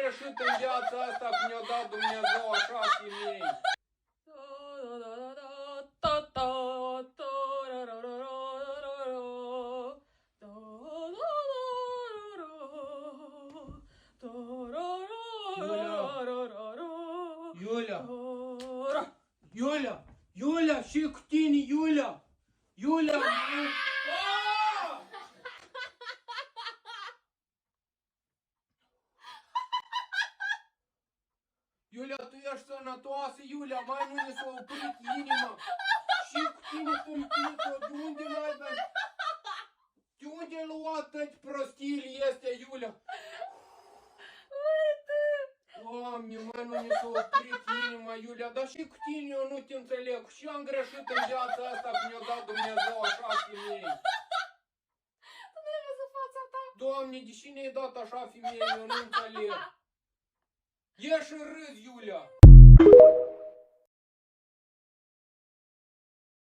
greșit în viața asta când mi-a dat Dumnezeu așa femei? Iulia, și cu tine, Iulia! Iulia! Iulia, tu ești sănătoasă, Iulia, mai nu ne s-a oprit inima. Și cu tine, tâmpită, de unde n-ai venit? De unde ai luat tăti prostiile astea, Iulia? Doamne, mai nu ne s-a oprit inima, Iulia, dar și cu tine eu nu te înțeleg. Și am greșit în viața asta când mi-a dat Dumnezeu așa femei. Tu nu ai văzut fața ta? Doamne, deși ne-ai dat așa femei, eu nu înțeleg. Ieși în râs, Iulia!